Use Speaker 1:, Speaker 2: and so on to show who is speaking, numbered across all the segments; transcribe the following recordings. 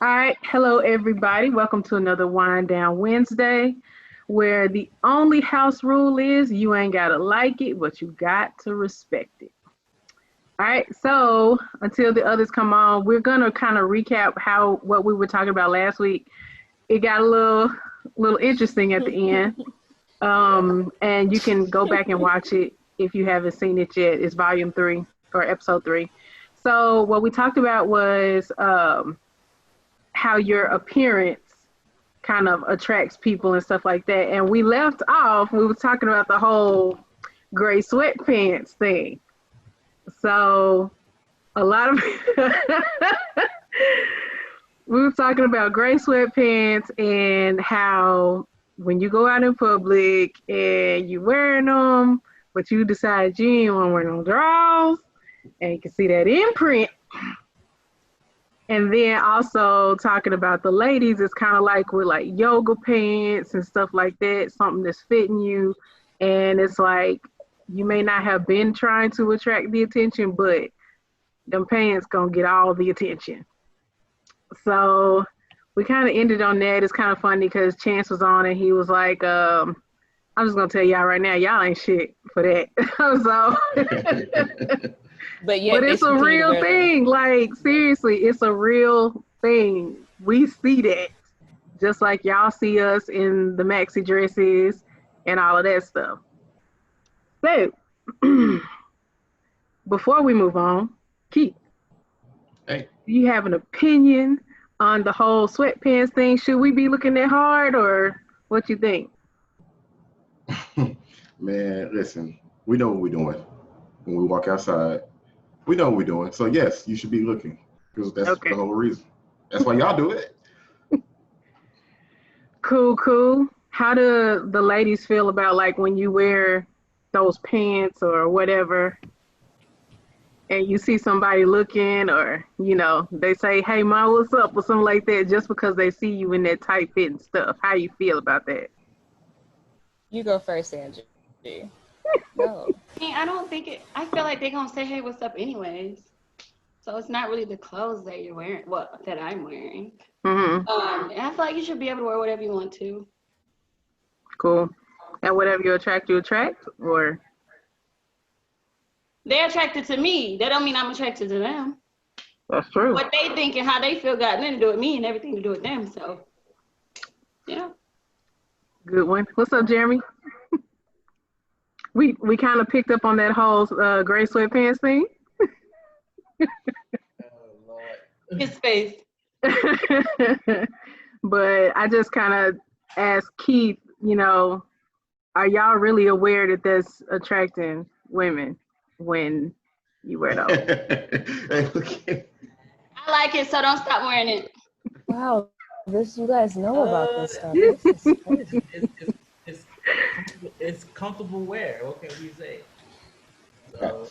Speaker 1: All right. Hello, everybody. Welcome to another Wind Down Wednesday, where the only house rule is you ain't got to like it, but you got to respect it. All right. So until the others come on, we're going to kind of recap what we were talking about last week. It got a little interesting at the end. And you can go back and watch it if you haven't seen it yet. It's volume 3 or episode 3. So what we talked about was how your appearance kind of attracts people and stuff like that. And we left off, we were talking about the whole gray sweatpants thing. So a lot of we were talking about gray sweatpants and how when you go out in public and you wearing them, but you decide you ain't want to wear no drawers, and you can see that imprint. And then also talking about the ladies, it's kind of like with like yoga pants and stuff like that, something that's fitting you. And it's like you may not have been trying to attract the attention, but them pants gonna get all the attention. So we kind of ended on that. It's kind of funny because Chance was on and he was like, I'm just gonna tell y'all right now, y'all ain't shit for that. So
Speaker 2: But
Speaker 1: but it's a real thing. Like, seriously, it's a real thing. We see that. Just like y'all see us in the maxi dresses and all of that stuff. So, before we move on, Keith,
Speaker 3: Hey,
Speaker 1: do you have an opinion on the whole sweatpants thing? Should we be looking that hard or what you think?
Speaker 3: man, listen, we know what we're doing when we walk outside. We know what we're doing. So, yes, you should be looking because that's
Speaker 1: Okay.
Speaker 3: the whole reason. That's why y'all do it.
Speaker 1: Cool. How do the ladies feel about like when you wear those pants or whatever and you see somebody looking or, they say, hey, ma, what's up or something like that just because they see you in that tight fit and stuff. How you feel about that?
Speaker 2: You go first, Angie. Go.
Speaker 4: I don't think it. I feel like they're gonna say, "Hey, what's up?" anyways. So it's not really the clothes that you're wearing. What that I'm wearing.
Speaker 1: Mm-hmm.
Speaker 4: And I feel like you should be able to wear whatever you want to.
Speaker 1: Cool. And whatever you attract, or?
Speaker 4: They're attracted to me. That don't mean I'm attracted to them.
Speaker 1: That's true.
Speaker 4: What they think and how they feel got nothing to do with me and everything to do with them. So, yeah.
Speaker 1: Good one. What's up, Jeremy? We kind of picked up on that whole gray sweatpants thing.
Speaker 5: Oh Lord.
Speaker 4: His face.
Speaker 1: But I just kind of asked Keith, are y'all really aware that that's attracting women when you wear those?
Speaker 3: Hey, look at-
Speaker 4: I like it, so don't stop wearing it.
Speaker 2: Wow, you guys know about this stuff.
Speaker 1: Yeah.
Speaker 2: This is crazy.
Speaker 5: It's comfortable wear. What can we say? So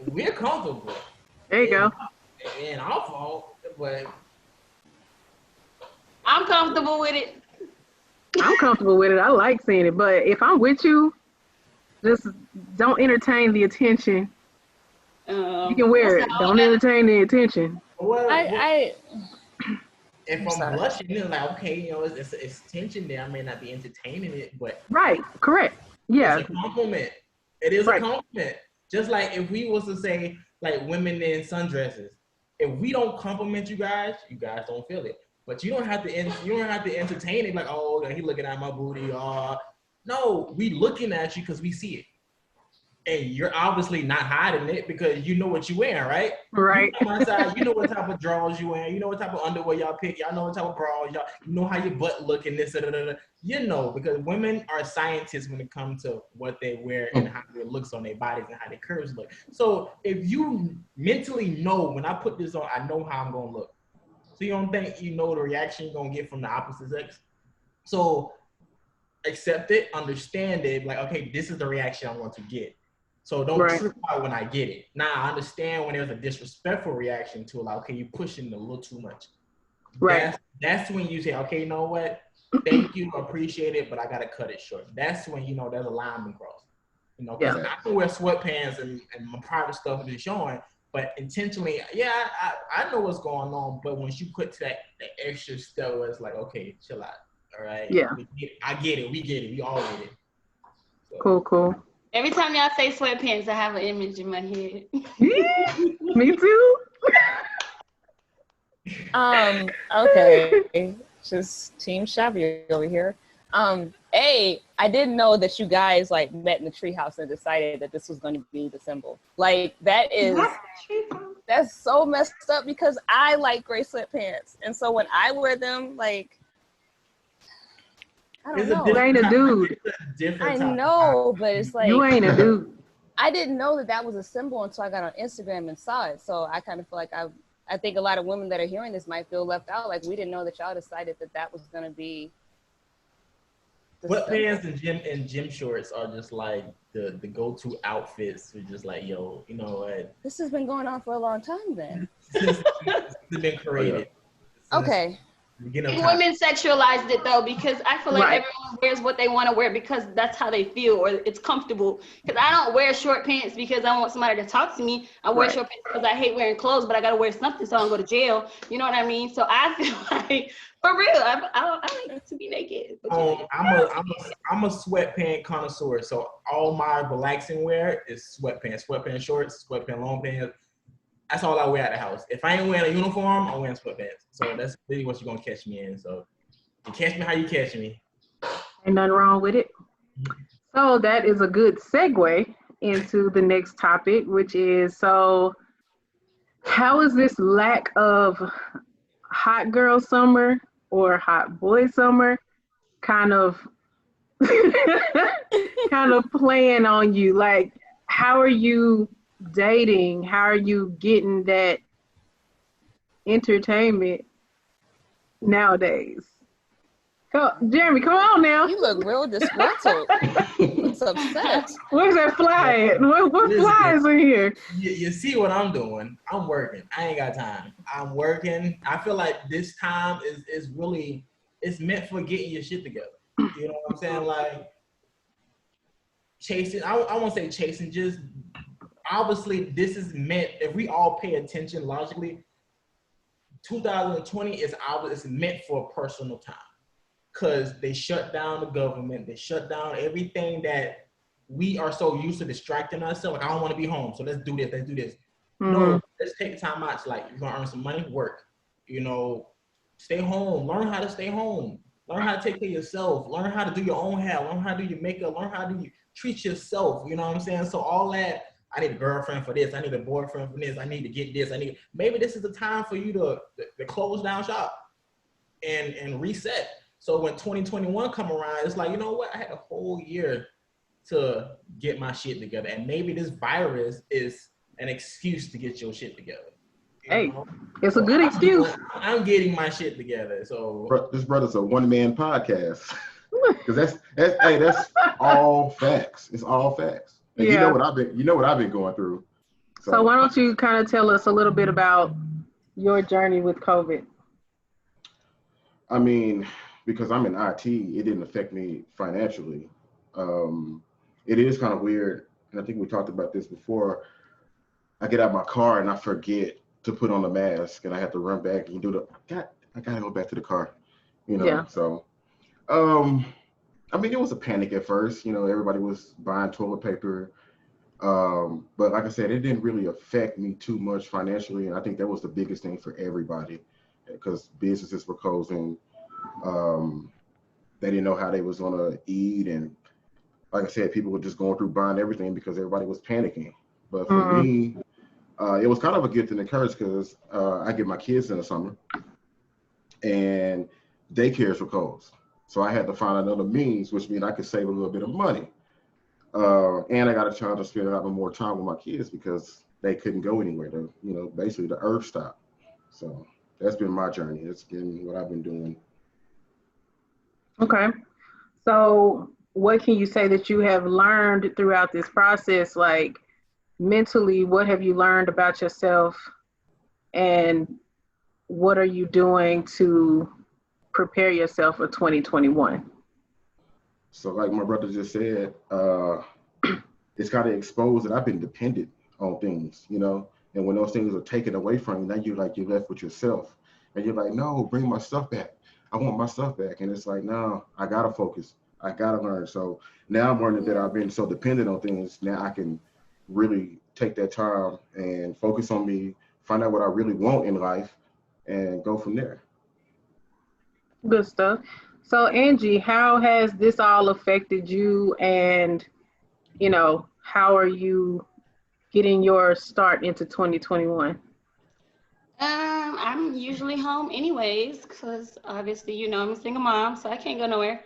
Speaker 5: we're comfortable.
Speaker 1: There you go.
Speaker 5: And our fault, but
Speaker 4: I'm comfortable with it.
Speaker 1: I'm comfortable with it. I like seeing it. But if I'm with you, just don't entertain the attention. You can wear it. Don't entertain the attention.
Speaker 5: well,
Speaker 2: I
Speaker 5: if
Speaker 2: I'm
Speaker 5: I'm
Speaker 2: sorry.
Speaker 5: blushing, it's like okay, it's tension there. I may not be entertaining it, but
Speaker 1: Right. Correct. Yeah.
Speaker 5: it's a compliment. It is
Speaker 1: Right.
Speaker 5: a compliment. Just like if we was to say like women in sundresses, if we don't compliment you guys don't feel it. But you don't have to entertain it like, oh, he looking at my booty. No, we looking at you because we see it. And you're obviously not hiding it because you know what you're wearing, right?
Speaker 1: Right.
Speaker 5: You come outside, you know what type of drawers you wearing, you know what type of underwear y'all pick, y'all know what type of bras, y'all you know how your butt look and this, you know, because women are scientists when it comes to what they wear and how it looks on their bodies and how their curves look. So if you mentally know when I put this on, I know how I'm gonna look. So you don't think you know the reaction you're gonna get from the opposite sex. So accept it, understand it, like okay, this is the reaction I want to get. So don't
Speaker 1: Right.
Speaker 5: trip out when I get it. Now I understand when there's a disrespectful reaction to like, okay, you're pushing a little too much.
Speaker 1: Right.
Speaker 5: That's when you say, okay, you know what? Thank you, appreciate it, but I gotta cut it short. That's when you know there's a line been crossed. You know, because
Speaker 1: Yeah.
Speaker 5: I can wear sweatpants and my private stuff is showing, But intentionally, yeah, I know what's going on. But once you put that extra step, where it's like, okay, chill out. All right.
Speaker 1: Yeah.
Speaker 5: I get it. We get it. We all get it. So.
Speaker 1: Cool.
Speaker 4: Every time y'all say sweatpants, I have an image in my head.
Speaker 1: Me too.
Speaker 2: Okay. Just Team Shabby over here. I didn't know that you guys like met in the treehouse and decided that this was going to be the symbol. Like that's so messed up because I like gray sweatpants, and so when I wear them, like I don't know.
Speaker 1: You ain't a dude.
Speaker 2: I know, but it's like
Speaker 1: you ain't a dude.
Speaker 2: I didn't know that was a symbol until I got on Instagram and saw it. So I kind of feel like I think a lot of women that are hearing this might feel left out. Like we didn't know that y'all decided that was going to be.
Speaker 5: Sweatpants and gym shorts are just like the go-to outfits. We're just like, yo, you know what?
Speaker 2: This has been going on for a long time then.
Speaker 5: It's been created.
Speaker 2: Okay.
Speaker 4: Women sexualized it though, because I feel like everyone wears what they want to wear because that's how they feel or it's comfortable. Because I don't wear short pants because I want somebody to talk to me. I wear short pants because I hate wearing clothes, but I gotta wear something so I don't go to jail. You know what I mean? So I feel like, for real, I like to be naked.
Speaker 5: I'm a sweatpant connoisseur. So all my relaxing wear is sweatpant shorts, sweatpant long pants. That's all I wear at the house. If I ain't wearing a uniform, I'm wearing sweatpants. So that's really what you're gonna catch me in. So you catch me how you catch me.
Speaker 1: Ain't nothing wrong with it. So that is a good segue into the next topic, which is, so how is this lack of hot girl summer or hot boy summer kind of playing on you? Like, how are you dating? How are you getting that entertainment nowadays? Jeremy, come on now.
Speaker 2: You look real disgruntled. It's upset.
Speaker 1: Where's that fly at? What fly is in here?
Speaker 5: You see what I'm doing? I'm working. I ain't got time. I'm working. I feel like this time is really, it's meant for getting your shit together. You know what I'm saying? Like chasing, I won't say chasing, just obviously this is meant, if we all pay attention logically, 2020 is meant for personal time. Because they shut down the government, they shut down everything that we are so used to distracting ourselves. Like, I don't want to be home, so let's do this. Mm-hmm. No, let's take time out to, like, you're gonna earn some money, work. You know, stay home, learn how to stay home, learn how to take care of yourself, learn how to do your own hair, learn how to do your makeup, learn how to treat yourself. You know what I'm saying? So all that, I need a girlfriend for this, I need a boyfriend for this, I need to get this, maybe this is the time for you to close down shop and reset. So when 2021 come around, it's like, you know what? I had a whole year to get my shit together. And maybe this virus is an excuse to get your shit together.
Speaker 1: Hey, it's a good excuse.
Speaker 5: I'm getting my shit together. So
Speaker 3: this brother's a one-man podcast. Because that's all facts. It's all facts. And you know what I've been going through.
Speaker 1: So why don't you kind of tell us a little bit about your journey with COVID?
Speaker 3: I mean, because I'm in IT, it didn't affect me financially. It is kind of weird, and I think we talked about this before. I get out my car and I forget to put on the mask, and I have to run back and I gotta go back to the car, you know. Yeah. So, I mean, it was a panic at first. You know, everybody was buying toilet paper, but like I said, it didn't really affect me too much financially, and I think that was the biggest thing for everybody, because businesses were closing. They didn't know how they was gonna eat, and like I said, people were just going through buying everything because everybody was panicking. But for me, it was kind of a gift and a curse, because I get my kids in the summer and daycares were closed. So I had to find another means, which means I could save a little bit of money. And I got a chance to spend a lot more time with my kids because they couldn't go anywhere. Basically the earth stopped. So that's been my journey. It's been what I've been doing.
Speaker 1: Okay. So what can you say that you have learned throughout this process? Like mentally, what have you learned about yourself, and what are you doing to prepare yourself for 2021?
Speaker 3: So like my brother just said, it's got to expose that I've been dependent on things, you know. And when those things are taken away from you, now you're left with yourself. And you're like, no, bring my stuff back. I want my stuff back. And it's like, no, I gotta focus. I gotta learn. So now I'm learning that I've been so dependent on things. Now I can really take that time and focus on me, find out what I really want in life, and go from there.
Speaker 1: Good stuff. So Angie, how has this all affected you, and how are you getting your start into 2021?
Speaker 4: I'm usually home anyways, because obviously, I'm a single mom, so I can't go nowhere.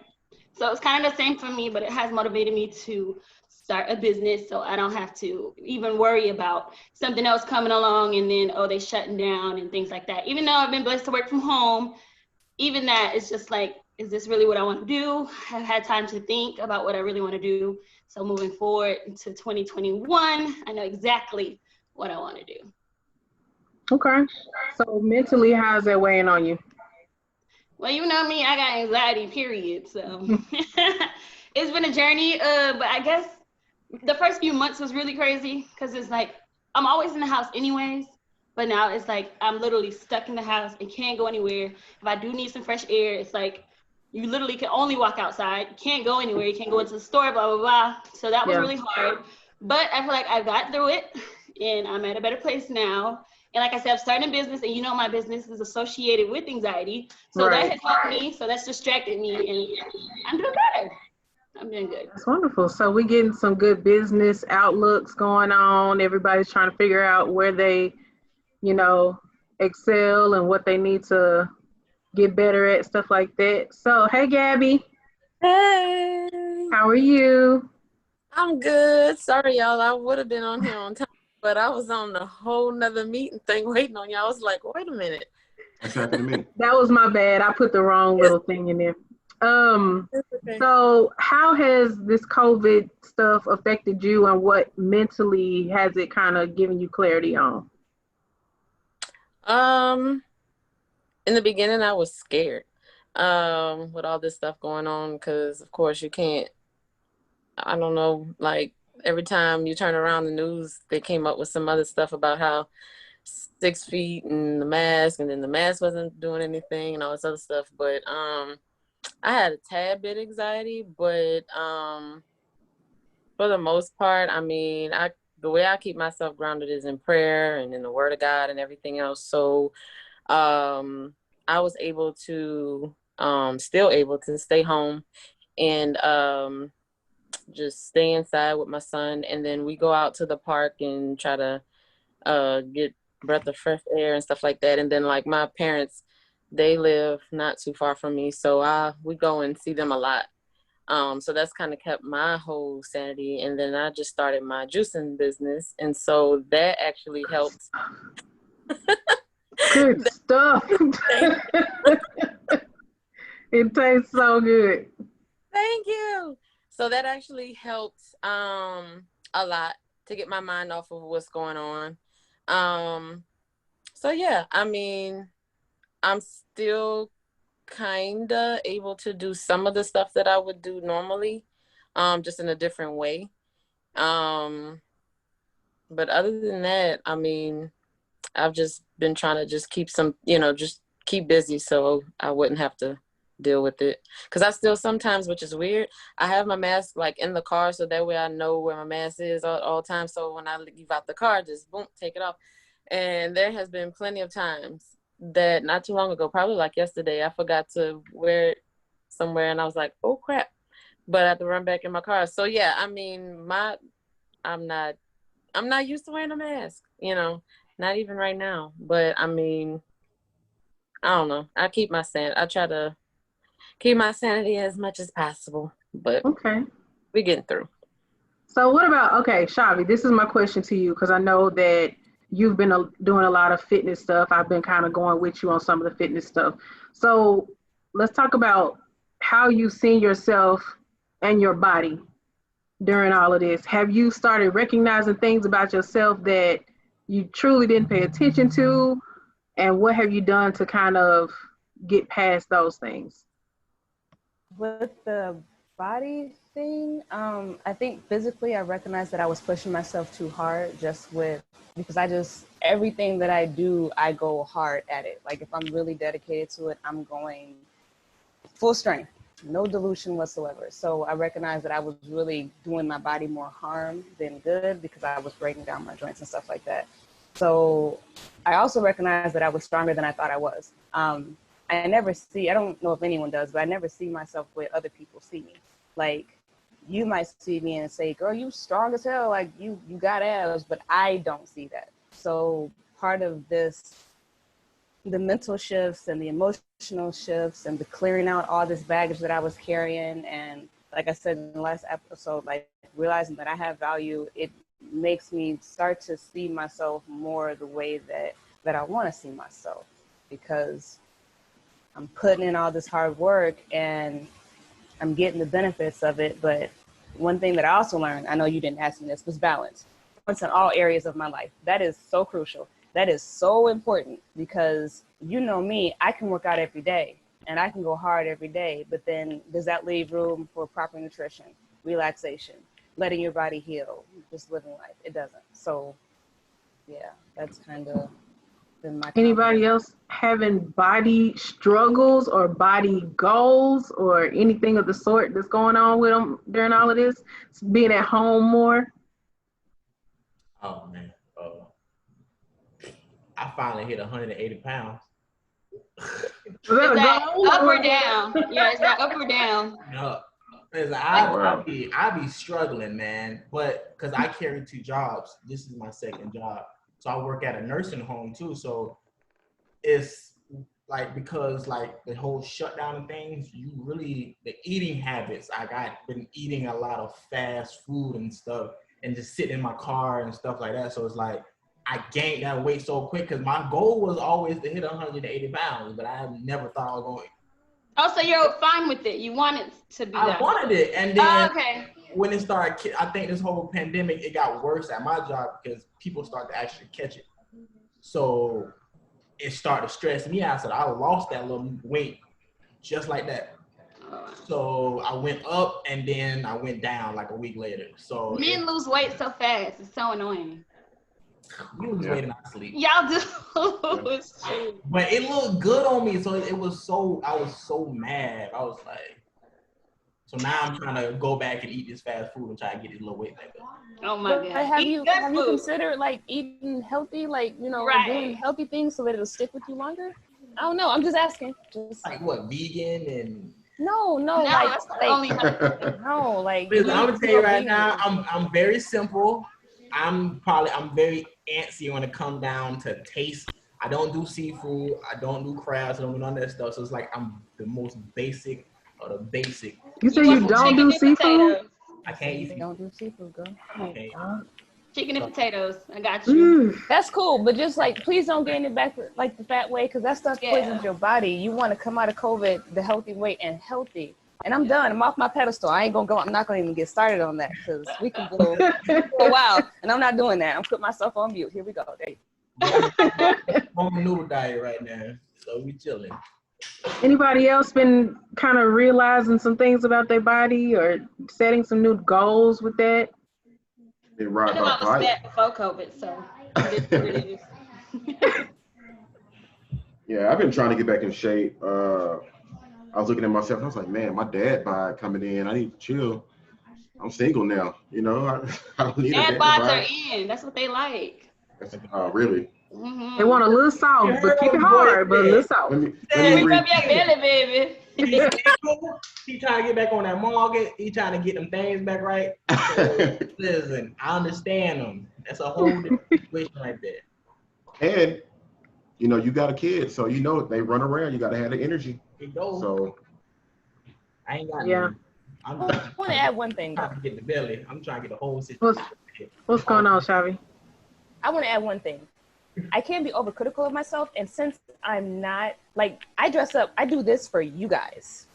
Speaker 4: So it's kind of the same for me, but it has motivated me to start a business so I don't have to even worry about something else coming along and then, they shutting down and things like that. Even though I've been blessed to work from home, even that, it's just like, is this really what I want to do? I've had time to think about what I really want to do. So moving forward into 2021, I know exactly what I want to do.
Speaker 1: Okay. So mentally, how's that weighing on you?
Speaker 4: Well, you know me, I got anxiety, period. So it's been a journey, but I guess the first few months was really crazy because it's like I'm always in the house anyways, but now it's like I'm literally stuck in the house and can't go anywhere. If I do need some fresh air, it's like you literally can only walk outside. You can't go anywhere. You can't go into the store, blah, blah, blah. So that was really hard. But I feel like I got through it and I'm at a better place now. And like I said, I'm starting a business, and my business is associated with anxiety. So that has helped me. So that's distracted me, and I'm doing better. I'm doing good.
Speaker 1: That's wonderful. So we're getting some good business outlooks going on. Everybody's trying to figure out where they, excel and what they need to get better at, stuff like that. So, hey, Gabby.
Speaker 6: Hey.
Speaker 1: How are you?
Speaker 6: I'm good. Sorry, y'all. I would have been on here on time, but I was on a whole nother meeting thing waiting on y'all. I was like, wait a minute.
Speaker 3: That's happened to me.
Speaker 1: That was my bad. I put the wrong little thing in there.
Speaker 6: Okay.
Speaker 1: So how has this COVID stuff affected you, and what mentally has it kind of given you clarity on?
Speaker 6: In the beginning, I was scared with all this stuff going on because, of course, you can't, I don't know, like every time you turn around the news, they came up with some other stuff about how 6 feet and the mask, and then the mask wasn't doing anything and all this other stuff. But I had a tad bit anxiety, but for the most part, I mean, the way I keep myself grounded is in prayer and in the Word of God and everything else. So I was able to, still able to stay home and just stay inside with my son. And then we go out to the park and try to get breath of fresh air and stuff like that. And then like my parents, they live not too far from me, so we go and see them a lot. So that's kind of kept my whole sanity. And then I just started my juicing business, and so that actually helped.
Speaker 1: Good stuff. It tastes so good.
Speaker 6: Thank you. So that actually helped a lot to get my mind off of what's going on. So yeah, I mean, I'm still kind of able to do some of the stuff that I would do normally, just in a different way. But other than that, I mean, I've just been trying to just keep just keep busy so I wouldn't have to deal with it. Because I still sometimes, which is weird, I have my mask like in the car, so that way I know where my mask is all the time. So when I leave out the car, just boom, take it off. And there has been plenty of times that not too long ago, probably like yesterday, I forgot to wear it somewhere, and I was like, oh crap, but I had to run back in my car. So yeah, I mean, I'm not used to wearing a mask, not even right now. But I mean, I don't know. I try to keep my sanity as much as possible, but
Speaker 1: okay,
Speaker 6: we're getting through.
Speaker 1: So what about, Shavi, this is my question to you, because I know that you've been doing a lot of fitness stuff. I've been kind of going with you on some of the fitness stuff. So let's talk about how you've seen yourself and your body during all of this. Have you started recognizing things about yourself that you truly didn't pay attention to? And what have you done to kind of get past those things?
Speaker 2: With the body thing, I think physically I recognized that I was pushing myself too hard just with because everything that I do, I go hard at it. Like if I'm really dedicated to it, I'm going full strength, no dilution whatsoever. So I recognized that I was really doing my body more harm than good because I was breaking down my joints and stuff like that. So I also recognized that I was stronger than I thought I was. I don't know if anyone does, but I never see myself the way other people see me. Like you might see me and say, girl, you strong as hell. Like you got abs, but I don't see that. So part of this, the mental shifts and the emotional shifts and the clearing out all this baggage that I was carrying. And like I said in the last episode, like realizing that I have value, it makes me start to see myself more the way that I want to see myself, because I'm putting in all this hard work and I'm getting the benefits of it. But one thing that I also learned, I know you didn't ask me this, was balance. Balance in all areas of my life. That is so crucial. That is so important, because you know me, I can work out every day and I can go hard every day, but then does that leave room for proper nutrition, relaxation, letting your body heal, just living life? It doesn't. So yeah, that's kind of been my
Speaker 1: Anybody else having body struggles or body goals or anything of the sort that's going on with them during all of this? Being at home more?
Speaker 5: Oh man, I finally hit 180 pounds.
Speaker 1: Is that
Speaker 4: Is
Speaker 1: a
Speaker 4: that
Speaker 1: goal?
Speaker 4: up or down? Yeah, is that up or down?
Speaker 5: No,
Speaker 3: Wow.
Speaker 5: I be struggling, man. But because I carry 2 jobs, this is my second job. So I work at a nursing home too. So it's like, because like the whole shutdown and things, the eating habits, been eating a lot of fast food and stuff and just sitting in my car and stuff like that. So it's like I gained that weight so quick, because my goal was always to hit 180 pounds, but I never thought I was going.
Speaker 4: Oh, so you're fine with it. You want it to be that.
Speaker 5: I wanted it, and then
Speaker 4: okay.
Speaker 5: when it started, I think this whole pandemic, it got worse at my job because people started to actually catch it. So it started stressing me out. So I lost that little weight just like that. So I went up and then I went down like a week later. So
Speaker 4: Men lose weight so fast. It's so annoying.
Speaker 5: you lose weight in our sleep.
Speaker 4: Y'all do.
Speaker 5: But it looked good on me. So I was so mad. I was like, so now I'm trying to go back and eat this fast food and try to get this little weight back up.
Speaker 4: Oh my God.
Speaker 2: Have you considered like eating healthy, like, doing healthy things so that it'll stick with you longer? I don't know. I'm just asking.
Speaker 5: Like what, vegan and
Speaker 2: no,
Speaker 4: that's the only
Speaker 2: no, like
Speaker 5: listen, I'm gonna tell you right now, I'm very simple. I'm very antsy when it comes down to taste. I don't do seafood, I don't do crabs, I don't do none of that stuff. So it's like I'm the most basic of the basic.
Speaker 1: You say you don't do seafood?
Speaker 5: I can't eat seafood.
Speaker 2: Don't do seafood, girl.
Speaker 5: Okay.
Speaker 4: Chicken and potatoes. I got you.
Speaker 2: That's cool, but just like, please don't gain it back like the fat way, because that stuff poisons your body. You want to come out of COVID the healthy weight and healthy. And I'm done. I'm off my pedestal. I'm not gonna even get started on that, because we can go for a while, and I'm not doing that. I'm putting myself on mute. Here we go.
Speaker 5: I'm on a noodle diet right now, so we chilling.
Speaker 1: Anybody else been kind of realizing some things about their body or setting some new goals with that?
Speaker 3: They ride
Speaker 4: I
Speaker 3: our
Speaker 4: was
Speaker 3: bike.
Speaker 4: fat before COVID, so it is what it is.
Speaker 3: Yeah, I've been trying to get back in shape. I was looking at myself and I was like, man, my dad bod coming in. I need to chill. I'm single now, I don't need a dad
Speaker 4: bods
Speaker 3: bod.
Speaker 4: are in. That's what they like.
Speaker 3: Really?
Speaker 4: Mm-hmm.
Speaker 1: They want a little soft, but keep it hard, but a little soft.
Speaker 3: Let me
Speaker 4: Bring
Speaker 3: read.
Speaker 4: up your belly, baby.
Speaker 5: He trying to get back on that market. He trying to get them things back right. So, listen, I understand them. That's a whole different situation right there.
Speaker 3: And you got a kid, so they run around. You got to have the energy. So
Speaker 5: I ain't got
Speaker 1: yeah.
Speaker 2: I want to add one thing.
Speaker 5: I'm trying to get the belly. I'm trying to get the whole situation.
Speaker 1: What's going on, Shavi?
Speaker 2: I want to add one thing. I can't be overcritical of myself, and since I'm not, like, I dress up, I do this for you guys.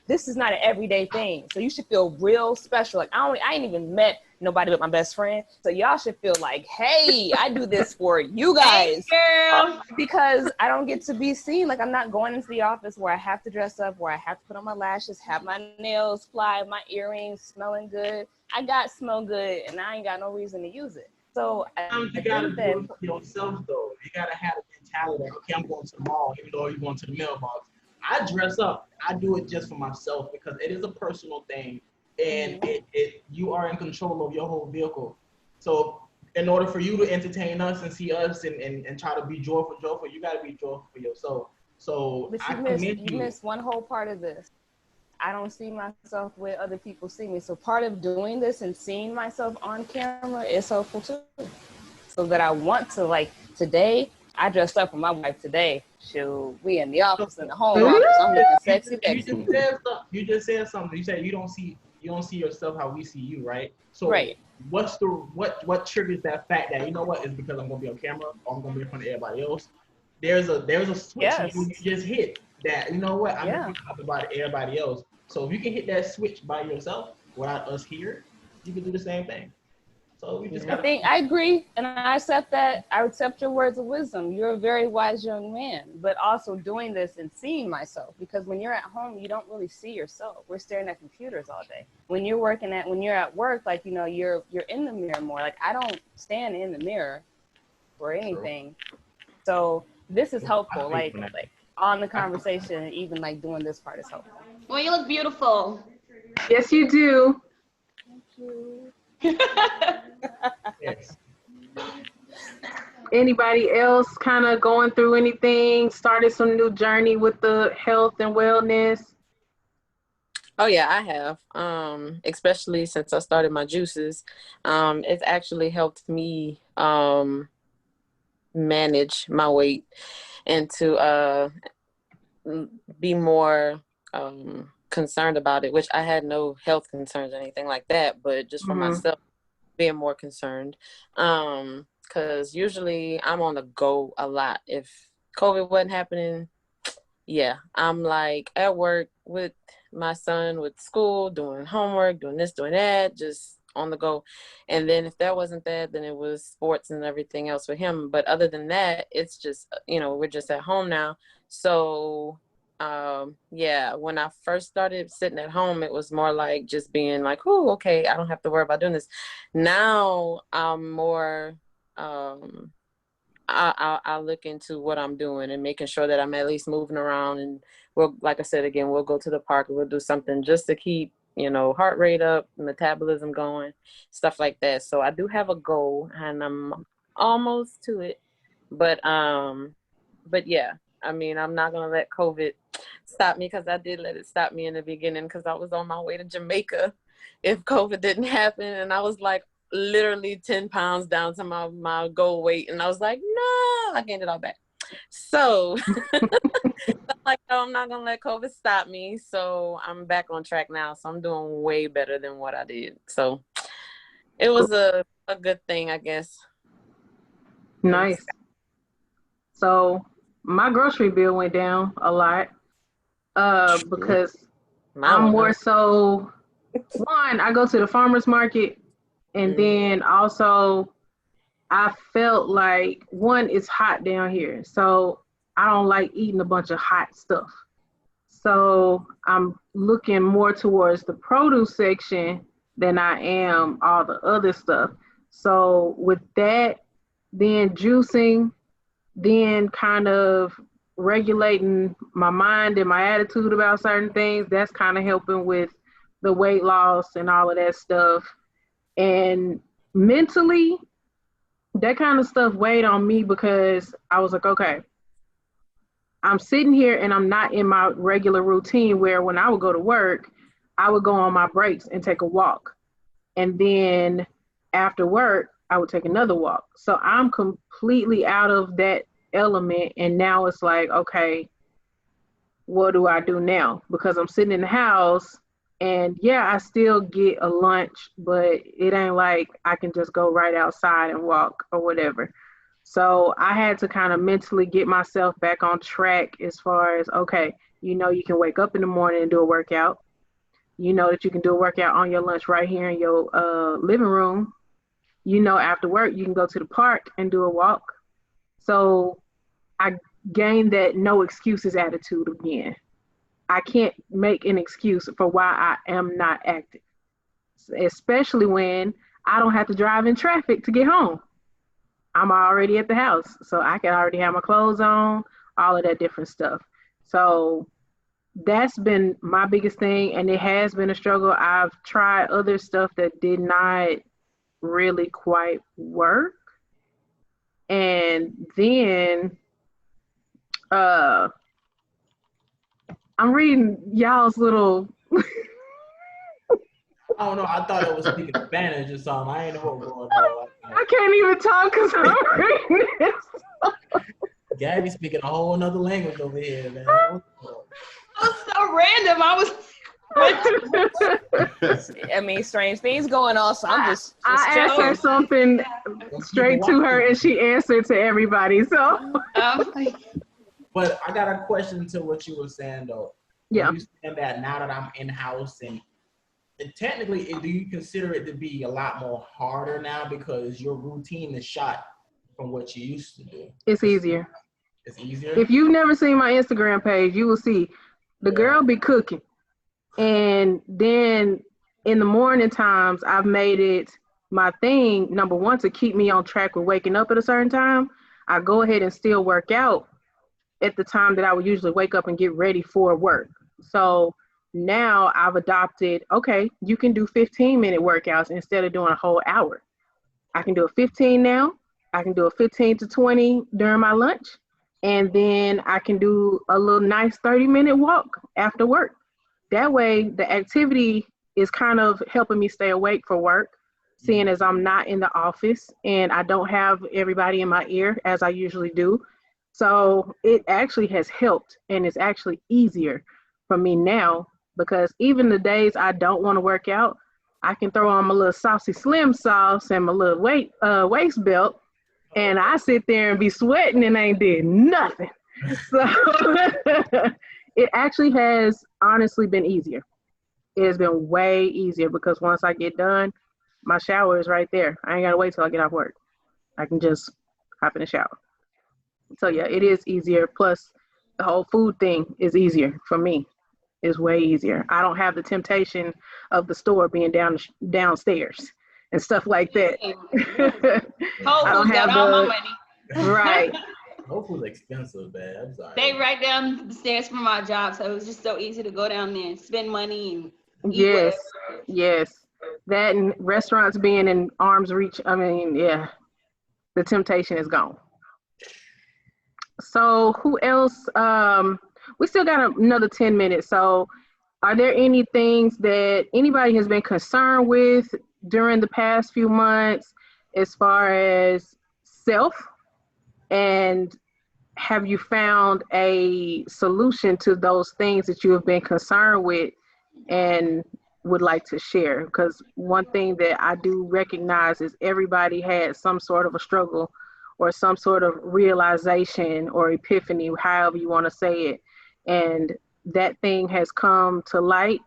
Speaker 2: This is not an everyday thing, so you should feel real special. Like, I ain't even met nobody but my best friend, so y'all should feel like, hey, I do this for you guys.
Speaker 4: Hey, girl.
Speaker 2: Because I don't get to be seen. Like, I'm not going into the office where I have to dress up, where I have to put on my lashes, have my nails fly, my earrings smelling good. I got smell good, and I ain't got no reason to use it. So I
Speaker 5: Sometimes you gotta
Speaker 2: think
Speaker 5: do
Speaker 2: that
Speaker 5: it for yourself though. You gotta have the mentality like, okay, I'm going to the mall, even though you're going to the mailbox. I dress up. I do it just for myself because it is a personal thing, and it you are in control of your whole vehicle. So in order for you to entertain us and see us and try to be joyful, you gotta be joyful for yourself. So
Speaker 2: but
Speaker 5: I commend
Speaker 2: you
Speaker 5: you.
Speaker 2: missed one whole part of this. I don't see myself where other people see me. So part of doing this and seeing myself on camera is helpful too. So that I want to, like, today, I dressed up for my wife today. Shoot, we in the office, in the home office. I'm looking sexy, sexy.
Speaker 5: You just said something. You said you don't see yourself how we see you, right? So
Speaker 2: Right.
Speaker 5: what triggers that fact that, you know what, is because I'm gonna be on camera or I'm gonna be in front of everybody else? There's a switch
Speaker 2: Yes.
Speaker 5: you just hit that, you know what, I'm
Speaker 2: Yeah.
Speaker 5: gonna talk about everybody else. So if you can hit that switch by yourself without us here, you can do the same thing. So we just gotta.
Speaker 2: I agree, and I accept that. I accept your words of wisdom. You're a very wise young man, but also doing this and seeing myself, because when you're at home, you don't really see yourself. We're staring at computers all day. When you're at work, like, you know, you're in the mirror more. Like, I don't stand in the mirror or anything. So this is helpful, like on the conversation, and even like doing this part is helpful.
Speaker 4: Well, you look beautiful.
Speaker 1: Yes, you do.
Speaker 2: Thank you.
Speaker 5: Yes.
Speaker 1: Anybody else kind of going through anything, started some new journey with the health and wellness?
Speaker 6: Oh yeah, I have. Especially since I started my juices. It's actually helped me manage my weight and to be more concerned about it, which I had no health concerns or anything like that, but just for myself, being more concerned. Because usually I'm on the go a lot. If COVID wasn't happening, yeah, I'm like at work with my son, with school, doing homework, doing this, doing that, just on the go. And then if that wasn't that, then it was sports and everything else with him. But other than that, it's just, you know, we're just at home now. So yeah, when I first started sitting at home, it was more like just being like, oh, okay, I don't have to worry about doing this. Now I'm more I look into what I'm doing and making sure that I'm at least moving around, and we'll, like I said again, we'll go to the park and we'll do something just to keep, you know, heart rate up, metabolism going, stuff like that. So I do have a goal and I'm almost to it. But yeah, I mean, I'm not gonna let COVID stop me, because I did let it stop me in the beginning, because I was on my way to Jamaica if COVID didn't happen, and I was like literally 10 pounds down to my goal weight, and I was like, no, I gained it all back. So I'm like, no, I'm not gonna let COVID stop me. So I'm back on track now. So I'm doing way better than what I did. So it was a good thing, I guess.
Speaker 1: Nice. So my grocery bill went down a lot because I'm more so, one, I go to the farmer's market, and then also I felt like, one, it's hot down here, so I don't like eating a bunch of hot stuff. So I'm looking more towards the produce section than I am all the other stuff. So with that, then juicing, then kind of regulating my mind and my attitude about certain things, that's kind of helping with the weight loss and all of that stuff. And mentally, that kind of stuff weighed on me, because I was like, okay, I'm sitting here and I'm not in my regular routine, where when I would go to work, I would go on my breaks and take a walk. And then after work, I would take another walk. So I'm completely out of that element. And now it's like, okay, what do I do now? Because I'm sitting in the house, and yeah, I still get a lunch, but it ain't like I can just go right outside and walk or whatever. So I had to kind of mentally get myself back on track, as far as, okay, you know, you can wake up in the morning and do a workout. You know that you can do a workout on your lunch right here in your living room. You know, after work, you can go to the park and do a walk. So I gained that no excuses attitude again. I can't make an excuse for why I am not active, especially when I don't have to drive in traffic to get home. I'm already at the house, so I can already have my clothes on, all of that different stuff. So that's been my biggest thing, and it has been a struggle. I've tried other stuff that did not really quite work. And then I'm reading y'all's little
Speaker 5: I don't know. I thought it was speaking Spanish or something. I ain't know what was going on.
Speaker 1: I can't even talk because I'm reading this.
Speaker 5: Gabby speaking a whole nother language over here, man.
Speaker 4: That was so random.
Speaker 2: I mean, strange things going on, so I'm just
Speaker 1: I asked her something straight to her, and she answered to everybody. So,
Speaker 5: but I got a question to what you were saying though.
Speaker 1: Yeah.
Speaker 5: You saying that now that I'm in house and technically, do you consider it to be a lot more harder now because your routine is shot from what you used to do?
Speaker 1: It's easier.
Speaker 5: It's easier.
Speaker 1: If you've never seen my Instagram page, you will see the girl be cooking. And then in the morning times, I've made it my thing, number one, to keep me on track with waking up at a certain time. I go ahead and still work out at the time that I would usually wake up and get ready for work. So now I've adopted, okay, you can do 15-minute workouts instead of doing a whole hour. I can do a 15 now. I can do a 15 to 20 during my lunch. And then I can do a little nice 30-minute walk after work. That way, the activity is kind of helping me stay awake for work, seeing as I'm not in the office and I don't have everybody in my ear as I usually do. So it actually has helped, and it's actually easier for me now because even the days I don't want to work out, I can throw on my little Saucy Slim sauce and my little waist belt, and I sit there and be sweating and ain't did nothing. So it actually has honestly been easier. It has been way easier because once I get done, my shower is right there. I ain't got to wait till I get off work. I can just hop in the shower. So yeah, it is easier. Plus the whole food thing is easier for me. It's way easier. I don't have the temptation of the store being downstairs and stuff like that.
Speaker 4: Whole Foods got all my money.
Speaker 1: Right.
Speaker 5: Whole Foods expensive, man. I'm sorry.
Speaker 4: They right down the stairs from my job, so it was just so easy to go down there and spend money and
Speaker 1: yes, yes. That and restaurants being in arm's reach. I mean, yeah, the temptation is gone. So who else? We still got another 10 minutes. So are there any things that anybody has been concerned with during the past few months as far as self? And have you found a solution to those things that you have been concerned with and would like to share? Because one thing that I do recognize is everybody had some sort of a struggle or some sort of realization or epiphany, however you want to say it. And that thing has come to light.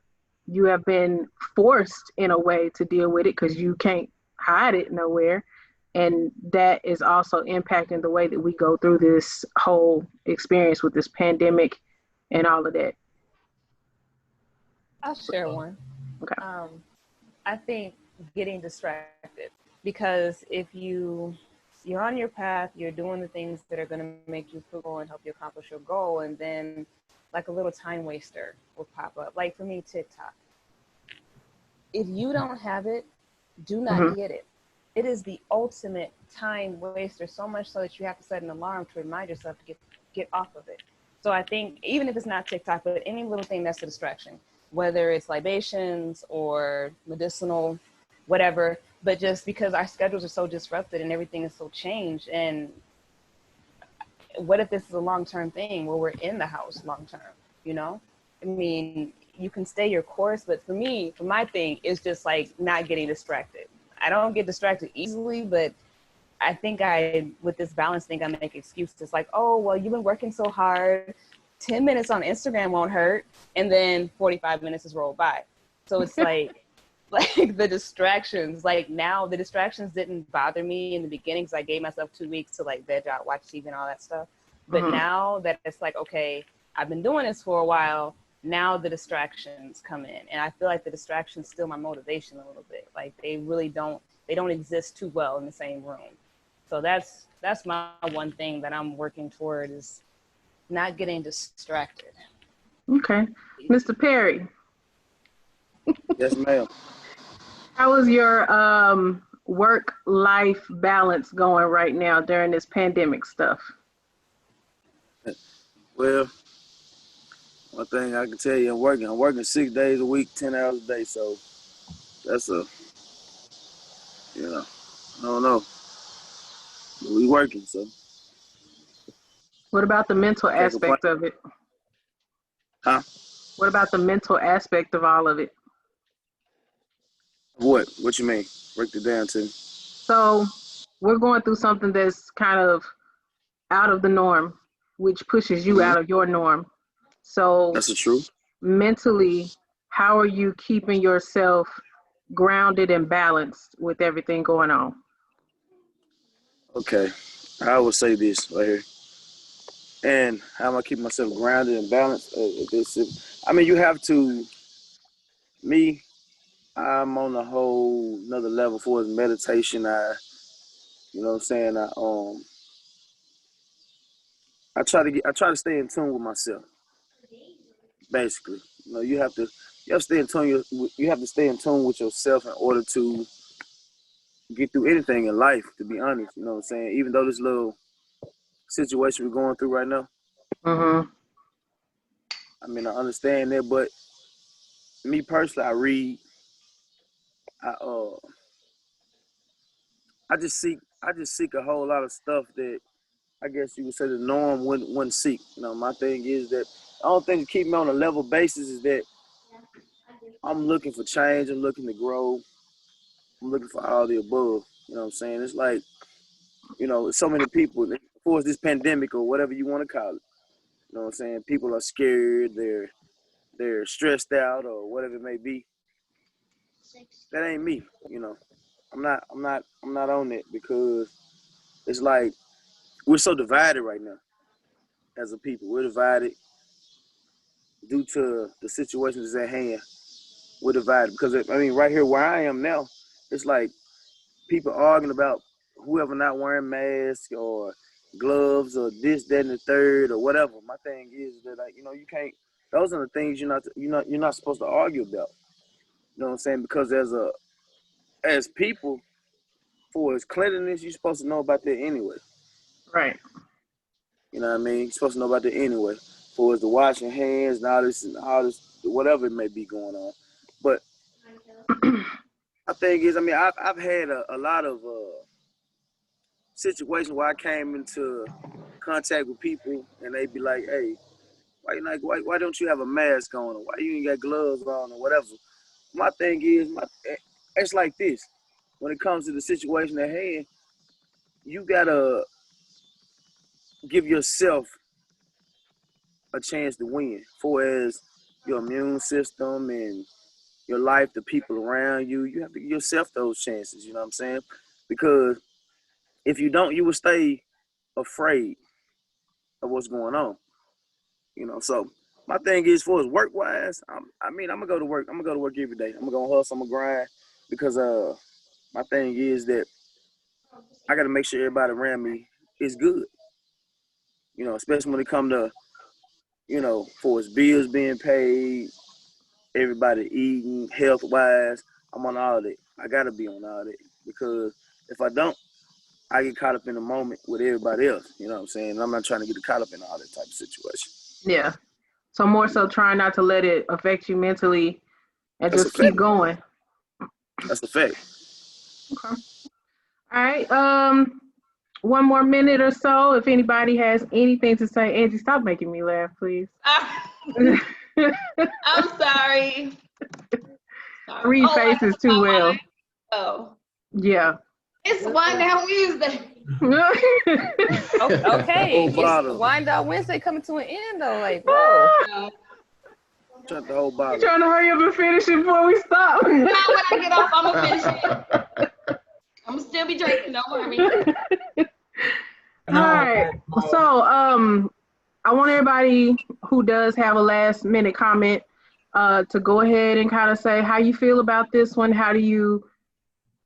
Speaker 1: You have been forced in a way to deal with it because you can't hide it nowhere. And that is also impacting the way that we go through this whole experience with this pandemic and all of that.
Speaker 2: I'll share one.
Speaker 1: Okay.
Speaker 2: I think getting distracted, because if you're on your path, you're doing the things that are going to make you fruitful and help you accomplish your goal, and then like a little time waster will pop up. Like for me, TikTok. If you don't have it, do not get it. It is the ultimate time waster, so much so that you have to set an alarm to remind yourself to get off of it. So I think even if it's not TikTok, but any little thing that's a distraction, whether it's libations or medicinal, whatever, but just because our schedules are so disrupted and everything is so changed, and what if this is a long-term thing where we're in the house long-term, you know? I mean, you can stay your course, but for me, for my thing, it's just like not getting distracted. I don't get distracted easily, but I think with this balance thing, I make excuses like, oh, well, you've been working so hard. 10 minutes on Instagram won't hurt. And then 45 minutes has rolled by. So it's like the distractions, like now the distractions didn't bother me in the beginning because I gave myself 2 weeks to like veg out, watch TV and all that stuff. But now that it's like, okay, I've been doing this for a while. Now the distractions come in, and I feel like the distractions steal my motivation a little bit. Like they really don't they don't exist too well in the same room. So that's my one thing that I'm working toward, is not getting distracted.
Speaker 1: Okay. Mr. Perry.
Speaker 7: Yes, ma'am.
Speaker 1: How is your work-life balance going right now during this pandemic stuff?
Speaker 7: Well, one thing I can tell you, I'm working 6 days a week, 10 hours a day. So that's I don't know. But we working, so.
Speaker 1: What about the mental aspect of it?
Speaker 7: Huh?
Speaker 1: What about the mental aspect of all of it?
Speaker 7: What? What you mean? Break it down to me.
Speaker 1: So we're going through something that's kind of out of the norm, which pushes you out of your norm. So
Speaker 7: that's the truth.
Speaker 1: Mentally, how are you keeping yourself grounded and balanced with everything going on?
Speaker 7: Okay. I would say this right here. And how am I keeping myself grounded and balanced? I mean, you have to, I'm on a whole another level for meditation. You know what I'm saying? I try to stay in tune with myself. Basically, you have to stay in tune. You have to stay in tune with yourself in order to get through anything in life. To be honest, you know what I'm saying. Even though this little situation we're going through right now, I mean, I understand that, but me personally, I read. I just seek a whole lot of stuff that I guess you would say the norm wouldn't seek. My thing is that the only thing to keep me on a level basis is that I'm looking for change. I'm looking to grow. I'm looking for all the above. You know what I'm saying? It's like, so many people, before this pandemic or whatever you want to call it, you know what I'm saying? People are scared. They're stressed out or whatever it may be. That ain't me. I'm not on it, because it's like we're so divided right now as a people. We're divided due to the situations at hand. We're divided because, I mean, right here where I am now, it's like people arguing about whoever not wearing masks or gloves or this, that, and the third or whatever. My thing is that, like, you can't. Those are the things you're not supposed to argue about. You know what I'm saying? Because as people, for its cleanliness, you're supposed to know about that anyway.
Speaker 1: Right.
Speaker 7: You know what I mean? You're supposed to know about that anyway. For the washing hands and all this, whatever it may be going on. But my thing is, I mean, I've had a lot of situations where I came into contact with people and they be like, "Hey, why don't you have a mask on, or why you ain't got gloves on, or whatever?" My thing is, it's like this. When it comes to the situation at hand, you gotta give yourself a chance to win, for as your immune system and your life, the people around you. You have to give yourself those chances. You know what I'm saying? Because if you don't, you will stay afraid of what's going on. So my thing is, for as work wise, I'm gonna go to work. I'm gonna go to work every day. I'm gonna hustle. I'm gonna grind, because my thing is that I gotta make sure everybody around me is good. Especially when it come to, for his bills being paid, everybody eating, health wise. I'm on all that. I gotta be on all that, because if I don't, I get caught up in the moment with everybody else. You know what I'm saying? And I'm not trying to get caught up in all that type of situation.
Speaker 1: Yeah. So more so trying not to let it affect you mentally and just keep going.
Speaker 7: That's the fact.
Speaker 1: Okay. All right. One more minute or so. If anybody has anything to say, Angie, stop making me laugh, please.
Speaker 4: I'm sorry.
Speaker 1: I read faces too well.
Speaker 4: Oh.
Speaker 1: Yeah.
Speaker 4: It's Wind Down Wednesday.
Speaker 2: Okay. It's Wind Down Wednesday coming to an end, though. Like, whoa.
Speaker 7: Shut the whole bottle.
Speaker 1: You're trying to hurry up and finish it before we stop.
Speaker 4: Now when I get off, I'm going to finish it. I'm going to still be drinking. Don't worry.
Speaker 1: All right. So, I want everybody who does have a last minute comment to go ahead and kind of say how you feel about this one. How do you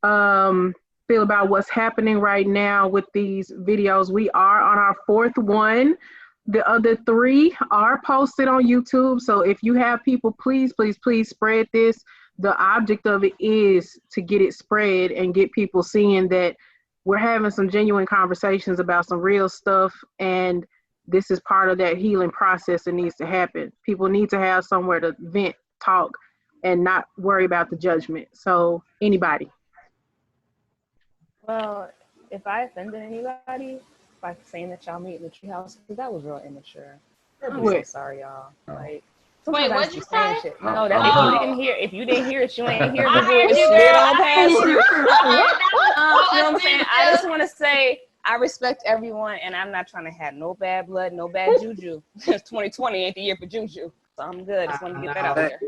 Speaker 1: feel about what's happening right now with these videos. We are on our 4th one. The other 3 are posted on YouTube. So if you have people, please, please, please spread this. The object of it is to get it spread and get people seeing that we're having some genuine conversations about some real stuff. And this is part of that healing process that needs to happen. People need to have somewhere to vent, talk, and not worry about the judgment. So anybody.
Speaker 2: Well, if I offended anybody by saying that y'all meet in the treehouse, because that was real immature. I'm so sorry, y'all. Like,
Speaker 4: wait, what'd you say?
Speaker 2: shit. No, that if you didn't hear, you ain't hear.
Speaker 4: I heard you,
Speaker 2: slid
Speaker 4: girl.
Speaker 2: on past you.
Speaker 4: You
Speaker 2: You know what I'm saying? I just want to say I respect everyone, and I'm not trying to have no bad blood, no bad juju. 2020 ain't the year for juju, so I'm good. Just wanted to get that out there.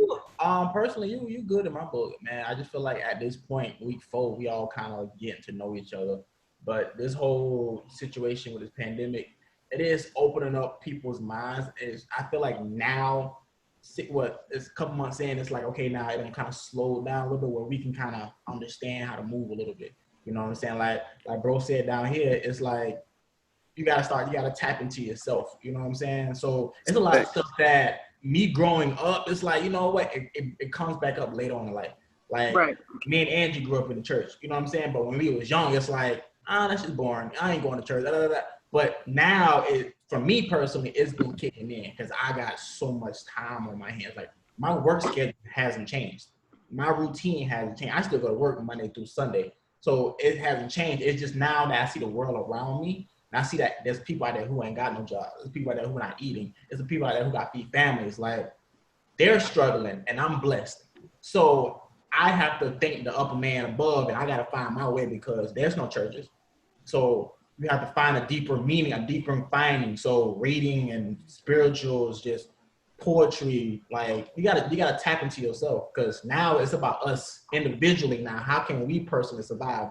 Speaker 5: Personally, you good in my book, man. I just feel like at this point, week 4, we all kind of getting to know each other. But this whole situation with this pandemic, it is opening up people's minds. I feel like now, it's a couple months in, it's like, okay, now it kind of slowed down a little bit where we can kind of understand how to move a little bit. You know what I'm saying? Like bro said down here, it's like you gotta tap into yourself. You know what I'm saying? So it's a lot of stuff that me growing up, it's like, you know what, it comes back up later on in life. Like
Speaker 1: Right.
Speaker 5: me and Angie grew up in the church, you know what I'm saying? But when we was young, it's like, that's just boring. I ain't going to church. But now, for me personally, it's been kicking in because I got so much time on my hands. Like my work schedule hasn't changed. My routine hasn't changed. I still go to work Monday through Sunday. So it hasn't changed. It's just now that I see the world around me, and I see that there's people out there who ain't got no job. There's people out there who are not eating. There's the people out there who got feed families. Like they're struggling, and I'm blessed. So I have to thank the upper man above, and I got to find my way because there's no churches. So you have to find a deeper meaning, a deeper finding. So reading and spirituals, just poetry, like you gotta tap into yourself because now it's about us individually. Now, how can we personally survive?